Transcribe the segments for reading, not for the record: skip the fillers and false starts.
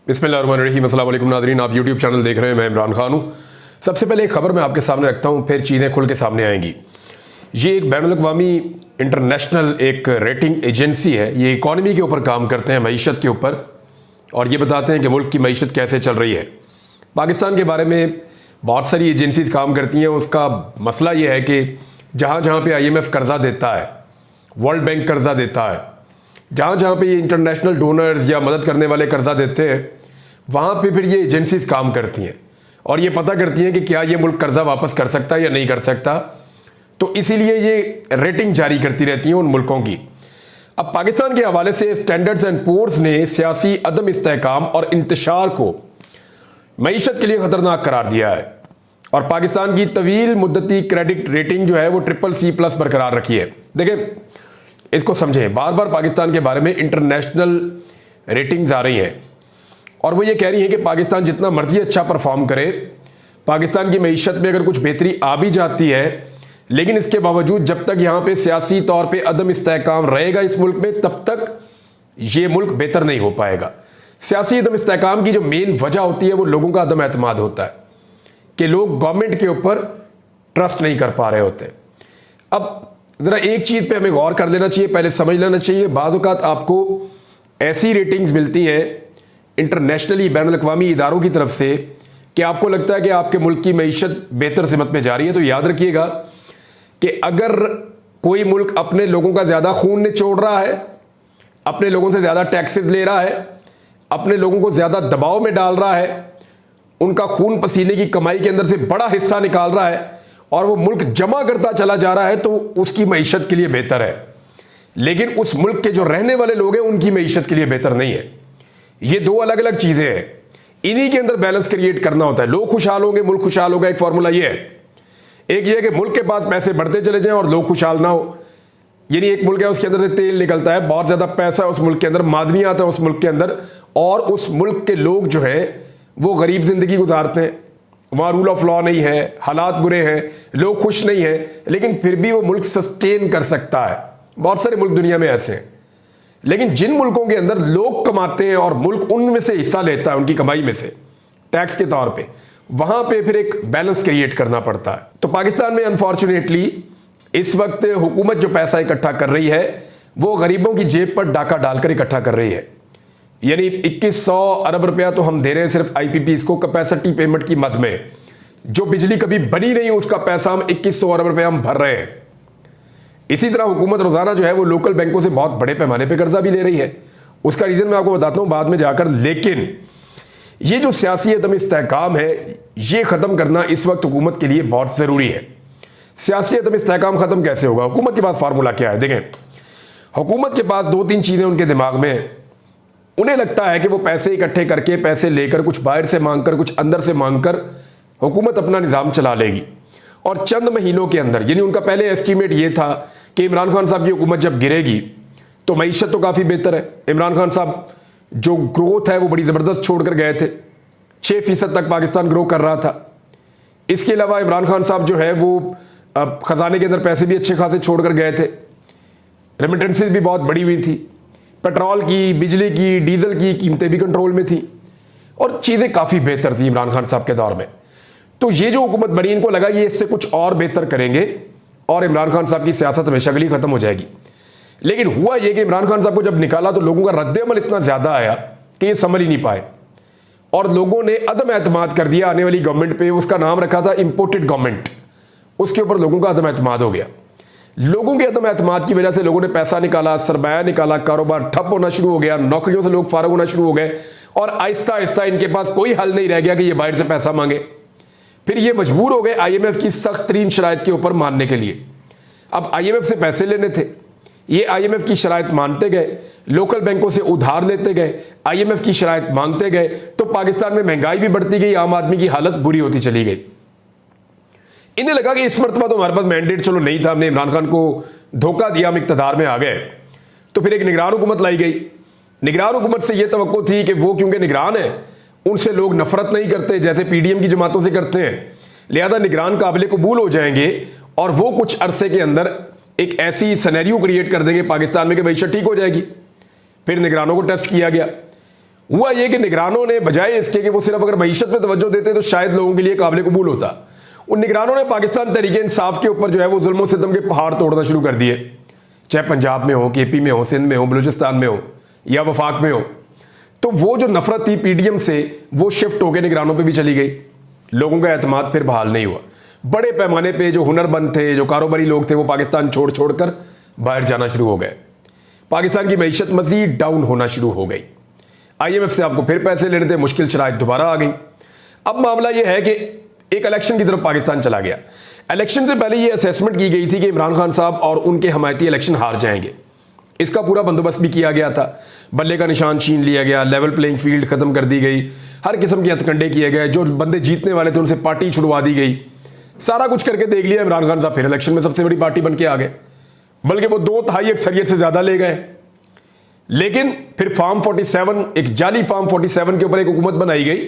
बिस्मिल्लाहिर्रहमानिर्रहीम। अस्सलाम वालेकुम नाज़रीन, आप यूट्यूब चैनल देख रहे हैं। मैं इमरान खान हूँ। सबसे पहले एक खबर मैं आपके सामने रखता हूँ, फिर चीज़ें खुल के सामने आएंगी। ये एक बैनुल-अक़वामी इंटरनेशनल एक रेटिंग एजेंसी है। ये इकॉनमी के ऊपर काम करते हैं, मईशत के ऊपर, और ये बताते हैं कि मुल्क की मईशत कैसे चल रही है। पाकिस्तान के बारे में बहुत सारी एजेंसीज काम करती हैं। उसका मसला ये है कि जहाँ जहाँ पे IMF कर्जा देता है, वर्ल्ड बैंक कर्जा देता है, जहाँ जहाँ पे ये इंटरनेशनल डोनर्स या मदद करने वाले कर्जा देते हैं, वहाँ पे फिर ये एजेंसीज काम करती हैं और ये पता करती हैं कि क्या ये मुल्क कर्जा वापस कर सकता है या नहीं कर सकता। तो इसीलिए ये रेटिंग जारी करती रहती हैं उन मुल्कों की। अब पाकिस्तान के हवाले से स्टैंडर्ड्स एंड पुअर्स ने सियासी अदम इस्तेहकाम और इंतशार को मईशत के लिए खतरनाक करार दिया है और पाकिस्तान की तवील मुद्दती क्रेडिट रेटिंग जो है वो CCC+ बरकरार रखी है। देखें, इसको समझें। बार बार पाकिस्तान के बारे में इंटरनेशनल रेटिंग्स आ रही हैं और वो ये कह रही हैं कि पाकिस्तान जितना मर्जी अच्छा परफॉर्म करे, पाकिस्तान की मईशत में अगर कुछ बेहतरी आ भी जाती है, लेकिन इसके बावजूद जब तक यहाँ पे सियासी तौर पे अदम इस्तेहकाम रहेगा इस मुल्क में, तब तक ये मुल्क बेहतर नहीं हो पाएगा। सियासी अदम इस्तेहकाम की जो मेन वजह होती है वो लोगों का अदम एतमाद होता है कि लोग गवर्नमेंट के ऊपर ट्रस्ट नहीं कर पा रहे होते। अब ज़रा एक चीज़ पे हमें गौर कर लेना चाहिए, पहले समझ लेना चाहिए। बाज़ औक़ात आपको ऐसी रेटिंग्स मिलती हैं इंटरनेशनली बैनुल-अक़वामी इदारों की तरफ से कि आपको लगता है कि आपके मुल्क की मईशत बेहतर सिमत में जा रही है। तो याद रखिएगा कि अगर कोई मुल्क अपने लोगों का ज़्यादा खून निचोड़ रहा है, अपने लोगों से ज़्यादा टैक्सेस ले रहा है, अपने लोगों को ज़्यादा दबाव में डाल रहा है, उनका खून पसीने की कमाई के अंदर से बड़ा हिस्सा निकाल रहा है और वो मुल्क जमा करता चला जा रहा है, तो उसकी मईशत के लिए बेहतर है। लेकिन उस मुल्क के जो रहने वाले लोग हैं उनकी मईशत के लिए बेहतर नहीं है। ये दो अलग अलग चीज़ें हैं, इन्हीं के अंदर बैलेंस क्रिएट करना होता है। लोग खुशहाल होंगे, मुल्क खुशहाल होगा। एक फॉर्मूला ये है, एक ये है कि मुल्क के पास पैसे बढ़ते चले जाएं और लोग खुशहाल ना हो। यानी एक मुल्क है, उसके अंदर से तेल निकलता है, बहुत ज़्यादा पैसा उस मुल्क के अंदर, मादनियात है उस मुल्क के अंदर, और उस मुल्क के लोग जो है वो गरीब ज़िंदगी गुजारते हैं, वहाँ रूल ऑफ लॉ नहीं है, हालात बुरे हैं, लोग खुश नहीं हैं, लेकिन फिर भी वो मुल्क सस्टेन कर सकता है। बहुत सारे मुल्क दुनिया में ऐसे हैं। लेकिन जिन मुल्कों के अंदर लोग कमाते हैं और मुल्क उनमें से हिस्सा लेता है, उनकी कमाई में से टैक्स के तौर पे, वहाँ पे फिर एक बैलेंस क्रिएट करना पड़ता है। तो पाकिस्तान में अनफॉर्चुनेटली इस वक्त हुकूमत जो पैसा इकट्ठा कर रही है वो गरीबों की जेब पर डाका डालकर इकट्ठा कर रही है। यानी 2100 अरब रुपया तो हम दे रहे हैं सिर्फ IPPs को कैपेसिटी पेमेंट की मद में। जो बिजली कभी बनी नहीं उसका पैसा हम 2100 अरब रुपया हम भर रहे हैं। इसी तरह हुकूमत रोजाना जो है वो लोकल बैंकों से बहुत बड़े पैमाने पे कर्जा भी ले रही है। उसका रीजन मैं आपको बताता हूं बाद में जाकर। लेकिन ये जो सियासी अदम इस्तेहकाम है, ये खत्म करना इस वक्त हुकूमत के लिए बहुत जरूरी है। सियासी अदम इस्तेहकाम खत्म कैसे होगा? हुकूमत के पास फार्मूला क्या है? देखें, हुकूमत के पास दो तीन चीजें उनके दिमाग में। उन्हें लगता है कि वो पैसे इकट्ठे करके, पैसे लेकर, कुछ बाहर से मांगकर, कुछ अंदर से मांगकर हुकूमत अपना निज़ाम चला लेगी और चंद महीनों के अंदर, यानी उनका पहले एस्टीमेट ये था कि इमरान खान साहब की हुकूमत जब गिरेगी तो मईशत तो काफ़ी बेहतर है। इमरान खान साहब जो ग्रोथ है वो बड़ी ज़बरदस्त छोड़ कर गए थे, 6% तक पाकिस्तान ग्रो कर रहा था। इसके अलावा इमरान खान साहब जो है वो ख़जाने के अंदर पैसे भी अच्छे खासे छोड़ कर गए थे, रेमिटेंसेज भी बहुत बड़ी हुई थी, पेट्रोल की, बिजली की, डीजल की कीमतें भी कंट्रोल में थी और चीज़ें काफ़ी बेहतर थी इमरान खान साहब के दौर में। तो ये जो हुकूमत बनी, इनको लगा ये इससे कुछ और बेहतर करेंगे और इमरान खान साहब की सियासत हमेशा के लिए ख़त्म हो जाएगी। लेकिन हुआ ये कि इमरान खान साहब को जब निकाला तो लोगों का रद्द-ए-अमल इतना ज़्यादा आया कि ये समझ ही नहीं पाए और लोगों ने अदम एतमाद कर दिया आने वाली गवर्नमेंट पे। उसका नाम रखा था इम्पोर्टेड गवर्नमेंट। उसके ऊपर लोगों का अदम एतमाद हो गया। लोगों के अदम एतमाद की वजह से लोगों ने पैसा निकाला, सरमाया निकाला, कारोबार ठप होना शुरू हो गया, नौकरियों से लोग फारग होना शुरू हो गए और आहिस्ता आहिस्ता इनके पास कोई हल नहीं रह गया कि ये बाहर से पैसा मांगे। फिर ये मजबूर हो गए IMF की सख्त तरीन शराइत के ऊपर मानने के लिए। अब IMF से पैसे लेने थे, ये IMF की शराइत मानते गए, लोकल बैंकों से उधार लेते गए, IMF की शराइत मांगते गए, तो पाकिस्तान में महंगाई भी बढ़ती गई, आम आदमी की हालत बुरी होती चली गई। इन्हें लगा कि इस मरतबा तो हमारे पास मैंडेट चलो नहीं था, हमने इमरान खान को धोखा दिया, हम इक़्तिदार में आ गए। तो फिर एक निगरान हुकूमत लाई गई। निगरान हुकूमत से यह तवक्को थी कि वो क्योंकि निगरान है, उनसे लोग नफरत नहीं करते जैसे PDM की जमातों से करते हैं, लिहाजा निगरान काबिल कबूल हो जाएंगे और वो कुछ अरसे के अंदर एक ऐसी सिनेरियो क्रिएट कर देंगे पाकिस्तान में कि मईशत ठीक हो जाएगी। फिर निगरानों को टेस्ट किया गया हुआ ये कि निगरानों ने बजाय इसके कि वो सिर्फ अगर मईशत में तवज्जो देते तो शायद लोगों के लिए काबिल कबूल होता, उन निगरानों ने पाकिस्तान तहरीक इंसाफ के ऊपर जो है वो जुल्म सितम के पहाड़ तोड़ना शुरू कर दिए, चाहे पंजाब में हो, केपी में हो, सिंध में हो, बलूचिस्तान में हो या वफाक में हो। तो वो जो नफरत थी पीडीएम से वो शिफ्ट होकर निगरानों पे भी चली गई, लोगों का एतमाद फिर बहाल नहीं हुआ। बड़े पैमाने पे जो हुनरमंद थे, जो कारोबारी लोग थे, वो पाकिस्तान छोड़ छोड़ कर बाहर जाना शुरू हो गए। पाकिस्तान की मईशत मजीद डाउन होना शुरू हो गई। IMF से आपको फिर पैसे लेने थे, मुश्किल शराइत दोबारा आ गई। अब मामला यह है कि एक इलेक्शन की तरफ पाकिस्तान चला गया। इलेक्शन से पहले यह असेसमेंट की गई थी कि इमरान खान साहब और उनके हमायती इलेक्शन हार जाएंगे। इसका पूरा बंदोबस्त भी किया गया था, बल्ले का निशान छीन लिया गया, लेवल प्लेइंग फील्ड खत्म कर दी गई, हर किस्म के हथकंडे किए गए, जो बंदे जीतने वाले थे उनसे पार्टी छुड़वा दी गई। सारा कुछ करके देख लिया, इमरान खान साहब फिर इलेक्शन में सबसे बड़ी पार्टी बन के आ गए, बल्कि वो 2/3 अक्सरियत से ज्यादा ले गए। लेकिन फिर फार्म 47, एक जाली फार्म 47 के ऊपर एक हुकूमत बनाई गई,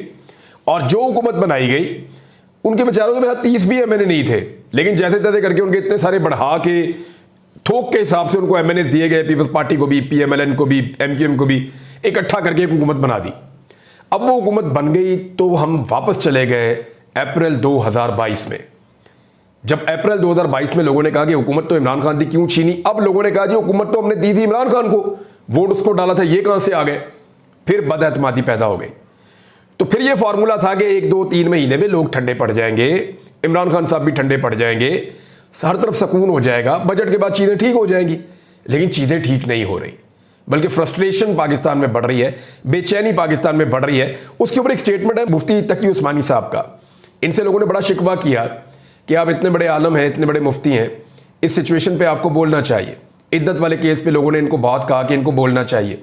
और जो हुकूमत बनाई गई उनके बेचारों में 30 भी MNA नहीं थे, लेकिन जैसे तैसे करके उनके इतने सारे बढ़ा के थोक के हिसाब से उनको MNA दिए गए, पीपल्स पार्टी को भी, PMLN को भी, MQM को भी इकट्ठा करके एक हुकूमत बना दी। अब वो हुकूमत बन गई तो हम वापस चले गए अप्रैल 2022 में। जब अप्रैल 2022 में लोगों ने कहा कि हुकूमत तो इमरान खान की क्यों छीनी, अब लोगों ने कहा जी हुकूमत तो हमने दी थी इमरान खान को, वोट उसको डाला था, ये कहां से आ गए। फिर बदएतमादी पैदा हो गई। तो फिर ये फॉर्मूला था कि 1, 2, 3 महीने में लोग ठंडे पड़ जाएंगे, इमरान खान साहब भी ठंडे पड़ जाएंगे, हर तरफ सुकून हो जाएगा, बजट के बाद चीजें ठीक हो जाएंगी। लेकिन चीजें ठीक नहीं हो रही, बल्कि फ्रस्ट्रेशन पाकिस्तान में बढ़ रही है, बेचैनी पाकिस्तान में बढ़ रही है। उसके ऊपर एक स्टेटमेंट है मुफ्ती तकी उस्मानी साहब का। इनसे लोगों ने बड़ा शिकवा किया कि आप इतने बड़े आलम हैं, इतने बड़े मुफ्ती हैं, इस सिचुएशन पे आपको बोलना चाहिए। इद्दत वाले केस पे लोगों ने इनको बहुत कहा कि इनको बोलना चाहिए।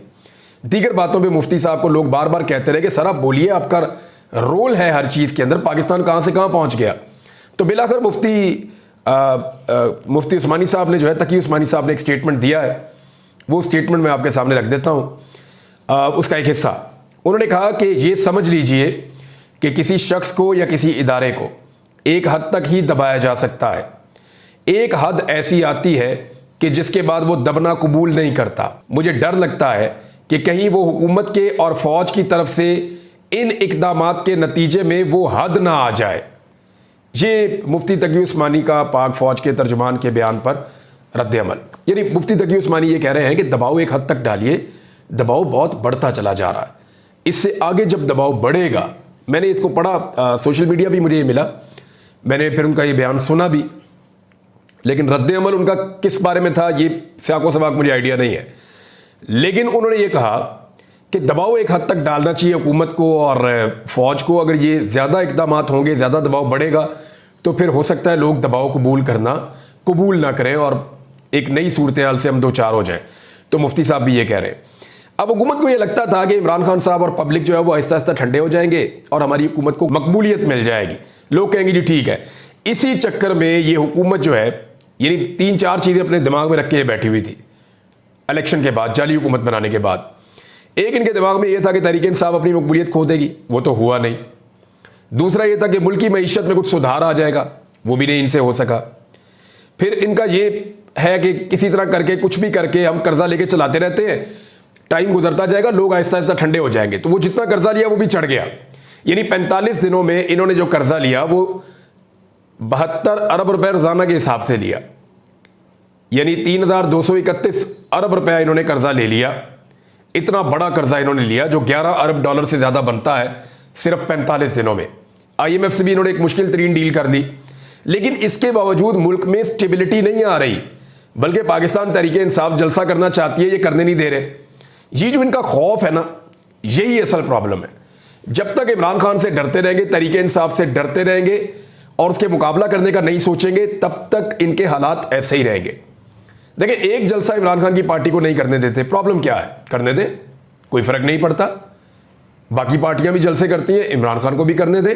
दीगर बातों पे मुफ्ती साहब को लोग बार बार कहते रहे कि सर आप बोलिए, आपका रोल है हर चीज़ के अंदर, पाकिस्तान कहाँ से कहाँ पहुँच गया। तो बिलाखिर मुफ्ती उस्मानी साहब ने जो है, तकी उस्मानी साहब ने एक स्टेटमेंट दिया है, वो स्टेटमेंट मैं आपके सामने रख देता हूँ। उसका एक हिस्सा उन्होंने कहा कि ये समझ लीजिए कि किसी शख्स को या किसी इदारे को एक हद तक ही दबाया जा सकता है। एक हद ऐसी आती है कि जिसके बाद वो दबना कबूल नहीं करता। मुझे डर लगता है कि कहीं वो हुकूमत के और फौज की तरफ से इन इकदामात के नतीजे में वो हद ना आ जाए। ये मुफ्ती तकी उस्मानी का पाक फौज के तर्जुमान के बयान पर रद्द अमल। यानी मुफ्ती तकी उस्मानी ये कह रहे हैं कि दबाव एक हद तक डालिए, दबाव बहुत बढ़ता चला जा रहा है, इससे आगे जब दबाव बढ़ेगा, मैंने इसको पढ़ा, सोशल मीडिया भी मुझे ये मिला, मैंने फिर उनका ये बयान सुना भी, लेकिन रद्द अमल उनका किस बारे में था ये साको सवाक मुझे आइडिया नहीं है। लेकिन उन्होंने ये कहा कि दबाव एक हद तक डालना चाहिए हुकूमत को और फौज को। अगर ये ज़्यादा इकदामात होंगे, ज़्यादा दबाव बढ़ेगा, तो फिर हो सकता है लोग दबाव कबूल ना करें और एक नई सूरत हाल से हम दो चार हो जाएं। तो मुफ्ती साहब भी ये कह रहे हैं। अब हुकूमत को ये लगता था कि इमरान खान साहब और पब्लिक जो है वो आहिस्ता आहिस्ता ठंडे हो जाएंगे और हमारी हुकूमत को मकबूलियत मिल जाएगी, लोग कहेंगे जी ठीक है। इसी चक्कर में ये हुकूमत जो है, यानी 3-4 चीज़ें अपने दिमाग में रख के बैठी हुई थी इलेक्शन के बाद, जाली हुकूमत बनाने के बाद। एक इनके दिमाग में यह था कि तहरीक इंसाफ अपनी मकबूलियत खो देगी, वो तो हुआ नहीं। दूसरा यह था कि मुल्क की मईशत में कुछ सुधार आ जाएगा, वो भी नहीं इनसे हो सका। फिर इनका ये है कि किसी तरह करके कुछ भी करके हम कर्जा लेके चलाते रहते हैं, टाइम गुजरता जाएगा, लोग आहिस्ता आहिस्ता ठंडे हो जाएंगे। तो वो जितना कर्जा लिया वो भी चढ़ गया। यानी 45 दिनों में इन्होंने जो कर्जा लिया वो 72 अरब रुपए रोजाना के हिसाब से लिया, यानी 3231 अरब रुपया इन्होंने कर्जा ले लिया। इतना बड़ा कर्जा इन्होंने लिया जो 11 अरब डॉलर से ज्यादा बनता है सिर्फ 45 दिनों में। IMF से भी इन्होंने एक मुश्किल तरीन डील कर ली, लेकिन इसके बावजूद मुल्क में स्टेबिलिटी नहीं आ रही, बल्कि पाकिस्तान तहरीक इंसाफ जलसा करना चाहती है, ये करने नहीं दे रहे। ये जो इनका खौफ है ना, यही असल प्रॉब्लम है। जब तक इमरान खान से डरते रहेंगे, तहरीक इंसाफ से डरते रहेंगे और उसके मुकाबला करने का नहीं सोचेंगे, तब तक इनके हालात ऐसे ही रहेंगे। देखिए, एक जलसा इमरान खान की पार्टी को नहीं करने देते, प्रॉब्लम क्या है, करने दे, कोई फर्क नहीं पड़ता। बाकी पार्टियां भी जलसे करती हैं, इमरान खान को भी करने दे।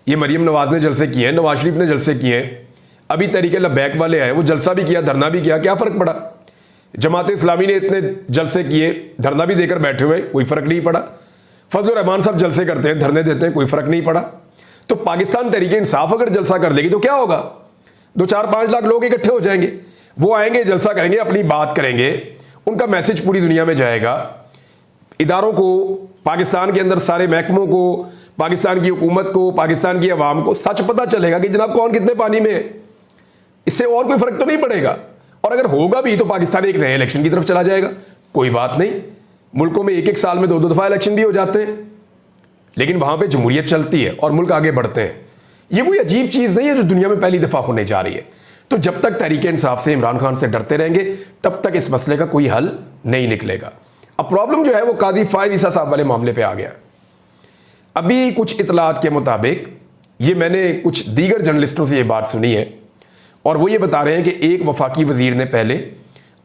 ये मरियम नवाज ने जलसे किए हैं, नवाज शरीफ ने जलसे किए हैं, अभी तरीके लबैक वाले आए, वो जलसा भी किया, धरना भी किया, क्या फर्क पड़ा। जमात इस्लामी ने इतने जलसे किए, धरना भी देकर बैठे हुए, कोई फर्क नहीं पड़ा। फजल रहमान साहब जलसे करते हैं, धरने देते हैं, कोई फर्क नहीं पड़ा। तो पाकिस्तान तहरीक इंसाफ अगर जलसा कर लेगी तो क्या होगा, 2-4-5 लाख लोग इकट्ठे हो जाएंगे, वो आएंगे, जलसा करेंगे, अपनी बात करेंगे, उनका मैसेज पूरी दुनिया में जाएगा। इदारों को, पाकिस्तान के अंदर सारे महकमों को, पाकिस्तान की हुकूमत को, पाकिस्तान की आवाम को सच पता चलेगा कि जनाब कौन कितने पानी में है। इससे और कोई फर्क तो नहीं पड़ेगा। और अगर होगा भी तो पाकिस्तान एक नए इलेक्शन की तरफ चला जाएगा। कोई बात नहीं, मुल्कों में एक एक साल में दो दो दफा इलेक्शन भी हो जाते हैं, लेकिन वहां पे जमहूरियत चलती है और मुल्क आगे बढ़ते हैं। ये कोई अजीब चीज नहीं है जो दुनिया में पहली दफा होने जा रही है। तो जब तक तहरीक इंसाफ से, इमरान खान से डरते रहेंगे, तब तक इस मसले का कोई हल नहीं निकलेगा। अब प्रॉब्लम जो है वो काजी फायद ईसा साहब वाले मामले पे आ गया। अभी कुछ इतलात के मुताबिक, ये मैंने कुछ दीगर जर्नलिस्टों से ये बात सुनी है, और वो ये बता रहे हैं कि एक वफाकी वजीर ने पहले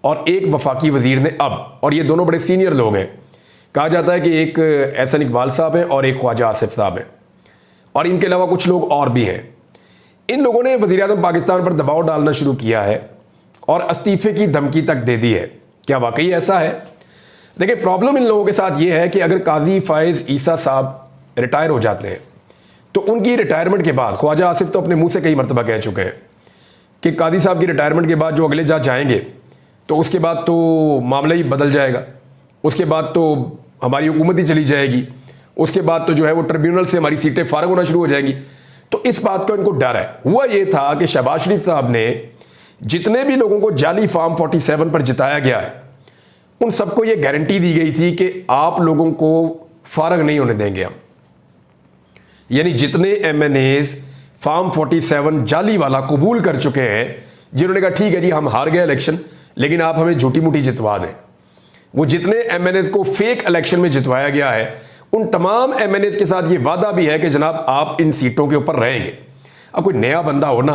और एक वफाकी वजीर ने अब, और ये दोनों बड़े सीनियर लोग हैं। कहा जाता है कि एक एहसन इकबाल साहब हैं और एक ख्वाजा आसिफ साहब हैं, और इनके अलावा कुछ लोग और भी हैं। इन लोगों ने वज़ीर-ए-आज़म पाकिस्तान पर दबाव डालना शुरू किया है और इस्तीफे की धमकी तक दे दी है। क्या वाकई ऐसा है? देखिए, प्रॉब्लम इन लोगों के साथ ये है कि अगर काजी फायज़ ईसा साहब रिटायर हो जाते हैं तो उनकी रिटायरमेंट के बाद, ख्वाजा आसिफ तो अपने मुंह से कई मरतबा कह चुके हैं कि काजी साहब की रिटायरमेंट के बाद जो अगले जज जाएंगे तो उसके बाद तो मामला ही बदल जाएगा, उसके बाद तो हमारी हुकूमत ही चली जाएगी, उसके बाद तो जो है वो ट्रिब्यूनल से हमारी सीटें फारग होना शुरू हो जाएंगी। तो इस बात का इनको डर है। हुआ ये था कि शहबाज शरीफ साहब ने जितने भी लोगों को जाली फॉर्म 47 पर जिताया गया है, उन सबको ये गारंटी दी गई थी कि आप लोगों को फारग नहीं होने देंगे हम। यानी जितने एमएनएज फॉर्म 47 जाली वाला कबूल कर चुके हैं, जिन्होंने कहा ठीक है जी हम हार गए इलेक्शन, लेकिन आप हमें झूठी मूठी जितवा दें, वो जितने एमएनएज को फेक इलेक्शन में जितवाया गया है, उन तमाम एमएनएज के साथ ये वादा भी है कि जनाब आप इन सीटों के ऊपर रहेंगे। अब कोई नया बंदा हो ना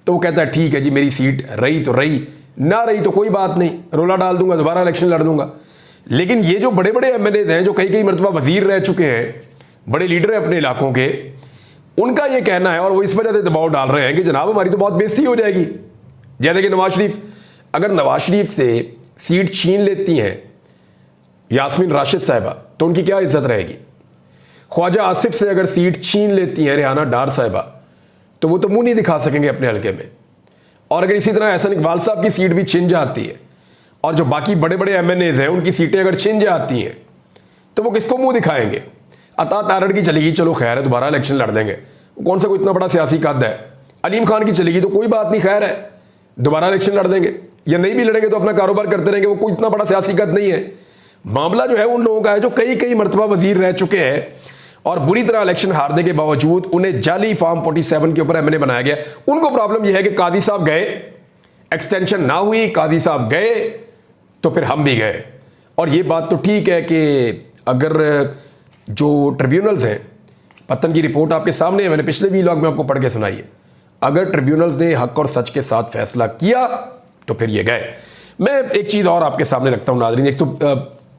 तो वो कहता है ठीक है जी मेरी सीट रही तो रही, ना रही तो कोई बात नहीं, रोला डाल दूंगा, दोबारा इलेक्शन लड़ दूंगा। लेकिन ये जो बड़े बड़े एमएनएज हैं जो कई कई मरतबा वजीर रह चुके हैं, बड़े लीडर हैं अपने इलाकों के, उनका ये कहना है और वो इस वजह से दबाव डाल रहे हैं कि जनाब हमारी तो बहुत बेइज्जती हो जाएगी। जैसे कि नवाज शरीफ, अगर नवाज शरीफ से सीट छीन लेती हैं यास्मीन राशिद साहिबा तो उनकी क्या इज्जत रहेगी। ख्वाजा आसिफ से अगर सीट छीन लेती हैं रेहाना डार साहिबा तो वो तो मुंह नहीं दिखा सकेंगे अपने हल्के में। और अगर इसी तरह एहसन इकबाल साहब की सीट भी छिन जाती है और जो बाकी बड़े बड़े एमएनएज हैं उनकी सीटें अगर छिन जाती हैं तो वो किसको मुंह दिखाएंगे। अता तारड़ की चलेगी, चलो खैर है, दोबारा इलेक्शन लड़ देंगे, कौन सा कोई इतना बड़ा सियासी कद है। अलीम खान की चलेगी तो कोई बात नहीं, खैर है, दोबारा इलेक्शन लड़ देंगे, या नहीं भी लड़ेंगे तो अपना कारोबार करते रहेंगे, वो कोई इतना बड़ा सियासी कद नहीं है। मामला जो है उन लोगों का है जो कई कई मरतबा वजीर रह चुके हैं और बुरी तरह इलेक्शन हारने के बावजूद उन्हें जाली फॉर्म 47 के ऊपर एमएनए बनाया गया। उनको प्रॉब्लम यह है कि कादी साहब गए, एक्सटेंशन ना हुई, कादी साहब गए तो फिर हम भी गए। और ये बात तो ठीक है कि अगर जो ट्रिब्यूनल्स हैं, पत्तन की रिपोर्ट आपके सामने है, मैंने पिछले व्लॉग में आपको पढ़ के सुनाई है, अगर ट्रिब्यूनल्स ने हक और सच के साथ फैसला किया तो फिर ये गए। मैं एक चीज़ और आपके सामने रखता हूँ नाज़रीन। एक तो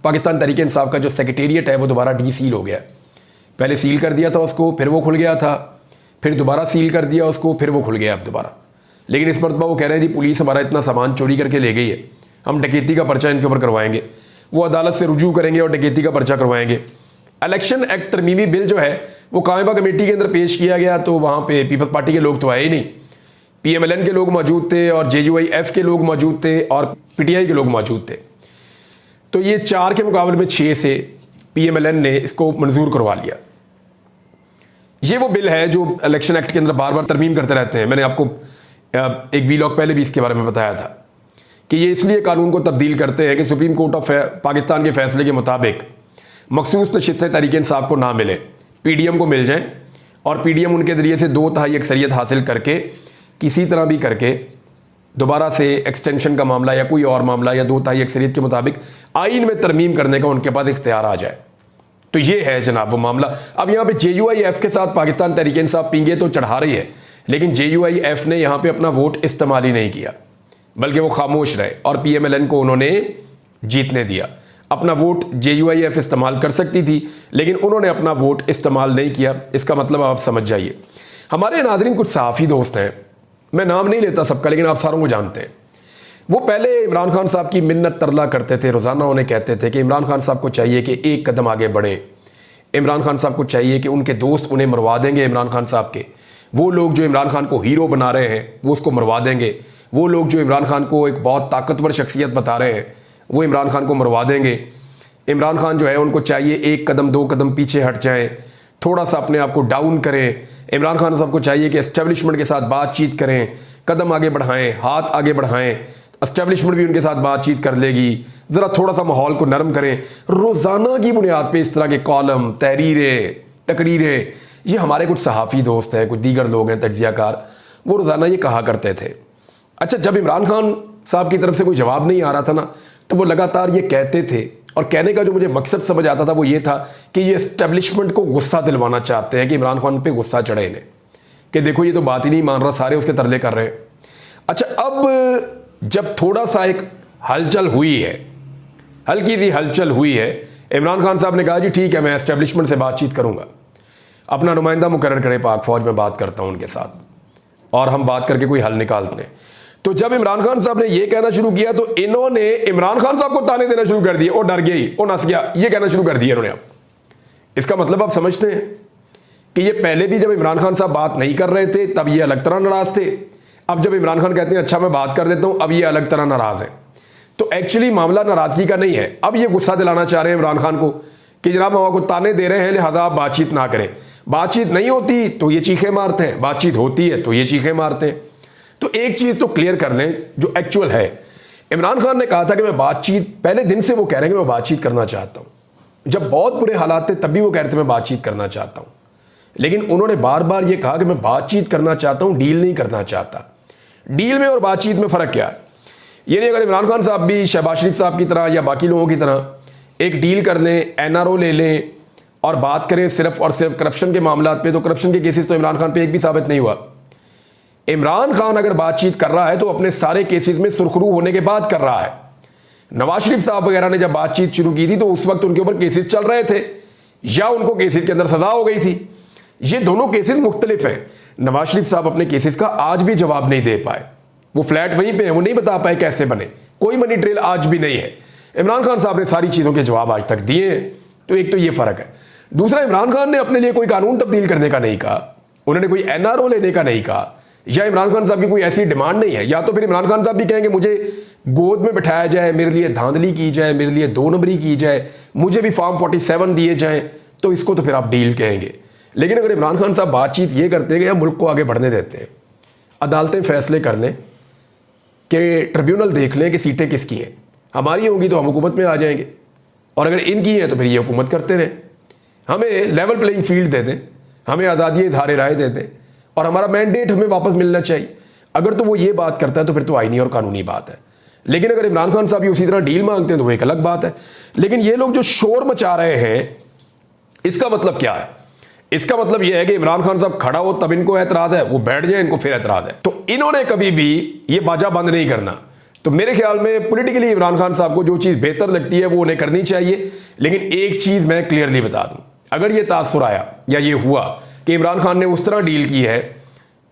पाकिस्तान तहरीक इंसाफ का जो सेक्रेटेरिएट है वो दोबारा डी सील हो गया। पहले सील कर दिया था उसको, फिर वो खुल गया था, फिर दोबारा सील कर दिया उसको, फिर वो खुल गया अब दोबारा। लेकिन इस मरतबा वो कह रहे हैं जी पुलिस हमारा इतना सामान चोरी करके ले गई है, हम डकैती का पर्चा इनके ऊपर करवाएंगे। वो अदालत से रुजू करेंगे और डकैती का पर्चा करवाएंगे। इलेक्शन एक्ट तरमीमी बिल जो है वो कायमा कमेटी के अंदर पेश किया गया तो वहाँ पे पीपल्स पार्टी के लोग तो आए ही नहीं, पीएमएलएन के लोग मौजूद थे और जेयूआईएफ के लोग मौजूद थे और पीटीआई के लोग मौजूद थे। तो ये 4 के मुकाबले में 6 से पीएमएलएन ने इसको मंजूर करवा लिया। ये वो बिल है जो इलेक्शन एक्ट के अंदर बार बार तरमीम करते रहते हैं। मैंने आपको एक व्लॉग पहले भी इसके बारे में बताया था कि ये इसलिए कानून को तब्दील करते हैं कि सुप्रीम कोर्ट ऑफ पाकिस्तान के फैसले के मुताबिक मखसूस नशिस्तें तहरीक इंसाफ को ना मिले, पीडीएम को मिल जाएं और पीडीएम उनके ज़रिए से 2/3 अक्सरियत हासिल करके किसी तरह भी करके दोबारा से एक्सटेंशन का मामला या कोई और मामला या 2/3 अक्सरियत के मुताबिक आइन में तरमीम करने का उनके पास इख्तियार आ जाए। तो ये है जनाब वो मामला। अब यहाँ पे जेयूआईएफ के साथ पाकिस्तान तहरीक इंसाफ पींगे तो चढ़ा रही है, लेकिन जेयूआईएफ ने यहाँ पे अपना वोट इस्तेमाल ही नहीं किया, बल्कि वो खामोश रहे और पीएमएलएन को उन्होंने जीतने दिया। अपना वोट जेयूआईएफ इस्तेमाल कर सकती थी, लेकिन उन्होंने अपना वोट इस्तेमाल नहीं किया। इसका मतलब आप समझ जाइए। हमारे नाज़रीन कुछ सहाफ़ी दोस्त हैं, मैं नाम नहीं लेता सबका, लेकिन आप सारों को जानते हैं। वो पहले इमरान खान साहब की मिन्नत तरला करते थे, रोज़ाना उन्हें कहते थे कि इमरान खान साहब को चाहिए कि एक कदम आगे बढ़ें, इमरान खान साहब को चाहिए कि उनके दोस्त उन्हें मरवा देंगे, इमरान खान साहब के वो लोग जो इमरान खान को हीरो बना रहे हैं वो उसको मरवा देंगे, वो लोग जो इमरान खान को एक बहुत ताकतवर शख्सियत बता रहे हैं वो इमरान खान को मरवा देंगे। इमरान खान जो है उनको चाहिए एक कदम दो कदम पीछे हट जाएं, थोड़ा सा अपने आप को डाउन करें। इमरान खान साहब को चाहिए कि एस्टेब्लिशमेंट के साथ बातचीत करें, कदम आगे बढ़ाएं, हाथ आगे बढ़ाएं, एस्टेब्लिशमेंट भी उनके साथ बातचीत कर लेगी, ज़रा थोड़ा सा माहौल को नरम करें। रोज़ाना की बुनियाद पे इस तरह के कॉलम, तहरीरें, तकरीरें, ये हमारे कुछ सहाफ़ी दोस्त हैं, कुछ दीगर लोग हैं तज्ज़ियाकार, वो रोज़ाना ये कहा करते थे। अच्छा, जब इमरान खान साहब की तरफ से कोई जवाब नहीं आ रहा था ना, तो वो लगातार ये कहते थे, और कहने का जो मुझे मकसद समझ आता था वो ये था कि ये एस्टेब्लिशमेंट को गुस्सा दिलवाना चाहते हैं, कि इमरान खान पे गुस्सा चढ़े इन्हें, कि देखो ये तो बात ही नहीं मान रहा, सारे उसके तरले कर रहे हैं। अच्छा, अब जब थोड़ा सा एक हलचल हुई है, हल्की सी हलचल हुई है, इमरान खान साहब ने कहा जी ठीक है, मैं एस्टेब्लिशमेंट से बातचीत करूंगा, अपना नुमाइंदा मुकर्रर करें पाक फौज में, बात करता हूं उनके साथ और हम बात करके कोई हल निकालते हैं। तो जब इमरान खान साहब ने यह कहना शुरू किया तो इन्होंने इमरान खान साहब को ताने देना शुरू कर दिए, ओ डर गया ही, ओ नस गया, ये कहना शुरू कर दिया इन्होंने। अब इसका मतलब आप समझते हैं कि ये पहले भी जब इमरान खान साहब बात नहीं कर रहे थे तब ये अलग तरह नाराज थे, अब जब इमरान खान कहते हैं अच्छा मैं बात कर देता हूं, अब ये अलग तरह नाराज है। तो एक्चुअली मामला नाराजगी का नहीं है, अब ये गुस्सा दिलाना चाह रहे हैं इमरान खान को कि जनाब हम आपको ताने दे रहे हैं, लिहाजा आप बातचीत ना करें। बातचीत नहीं होती तो ये चीखें मारते हैं, बातचीत होती है तो ये चीखें मारते हैं। तो एक चीज तो क्लियर कर लें जो एक्चुअल है, इमरान खान ने कहा था कि मैं बातचीत, पहले दिन से वो कह रहे हैं कि मैं बातचीत करना चाहता हूं। जब बहुत बुरे हालात थे तब भी वो कह रहे थे मैं बातचीत करना चाहता हूं, लेकिन उन्होंने बार बार ये कहा कि मैं बातचीत करना चाहता हूं, डील नहीं करना चाहता। डील में और बातचीत में फर्क क्या है? ये नहीं, अगर इमरान खान साहब भी शहबाज शरीफ साहब की तरह या बाकी लोगों की तरह एक डील कर लें, एनआरओ ले लें और बात करें सिर्फ और सिर्फ करप्शन के मामला पे, तो करप्शन के केसेस तो इमरान खान पे एक भी साबित नहीं हुआ। इमरान खान अगर बातचीत कर रहा है तो अपने सारे केसेस में सुरखरू होने के बाद कर रहा है। नवाज शरीफ साहब वगैरह ने जब बातचीत शुरू की थी तो उस वक्त उनके ऊपर केसेस चल रहे थे या उनको केसेस के अंदर सजा हो गई थी। ये दोनों केसेस मुख्तलिफ हैं। नवाज शरीफ साहब अपने केसेस का आज भी जवाब नहीं दे पाए, वो फ्लैट वहीं पे है, वो नहीं बता पाए कैसे बने, कोई मनी ट्रेल आज भी नहीं है। इमरान खान साहब ने सारी चीज़ों के जवाब आज तक दिए हैं। तो एक तो ये फ़र्क है। दूसरा, इमरान खान ने अपने लिए कोई कानून तब्दील करने का नहीं कहा, उन्होंने कोई एनआरओ लेने का नहीं कहा, या इमरान खान साहब की कोई ऐसी डिमांड नहीं है। या तो फिर इमरान खान साहब भी कहेंगे मुझे गोद में बिठाया जाए, मेरे लिए धांधली की जाए, मेरे लिए 2 नंबरी की जाए, मुझे भी फॉर्म 47 दिए जाएं, तो इसको तो फिर आप डील कहेंगे। लेकिन अगर इमरान खान साहब बातचीत ये करते हैं कि मुल्क को आगे बढ़ने देते हैं, अदालतें फैसले कर लें, कि ट्रिब्यूनल देख लें कि सीटें किसकी हैं, हमारी होंगी तो हम हुकूमत में आ जाएंगे, और अगर इनकी हैं तो फिर ये हुकूमत करते रहें, हमें लेवल प्लेइंग फील्ड दे दें, हमें आज़ादी इज़हार राय दे दें, और हमारा मैंडेट हमें वापस मिलना चाहिए। अगर तो वो ये बात करता है तो फिर तो आईनी और कानूनी बात है। लेकिन अगर इमरान खान साहब भी उसी तरह डील मांगते हैं तो वो एक अलग बात है। लेकिन ये लोग जो शोर मचा रहे हैं, इसका मतलब क्या है? इसका मतलब यह है कि इमरान खान साहब खड़ा हो तब इनको एतराज़ है, वो बैठ जाए इनको फिर एतराज़ है। तो इन्होंने कभी भी ये बाजा बंद नहीं करना। तो मेरे ख्याल में पॉलिटिकली इमरान खान साहब को जो चीज़ बेहतर लगती है वो उन्हें करनी चाहिए। लेकिन एक चीज़ मैं क्लियरली बता दूं, अगर ये तासुर आया या ये हुआ कि इमरान खान ने उस तरह डील की है,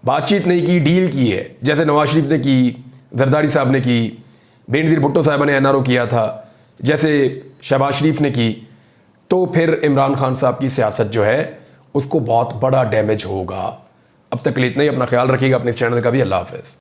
बातचीत नहीं की, डील की है, जैसे नवाज शरीफ ने की, जरदारी साहब ने की, बेनज़ीर भुट्टो साहब ने एनआरओ किया था, जैसे शहबाज शरीफ ने की, तो फिर इमरान खान साहब की सियासत जो है उसको बहुत बड़ा डैमेज होगा। अब तक के लिए इतना ही। अपना ख्याल रखिएगा, अपने इस चैनल का भी। अल्लाह हाफ़िज़।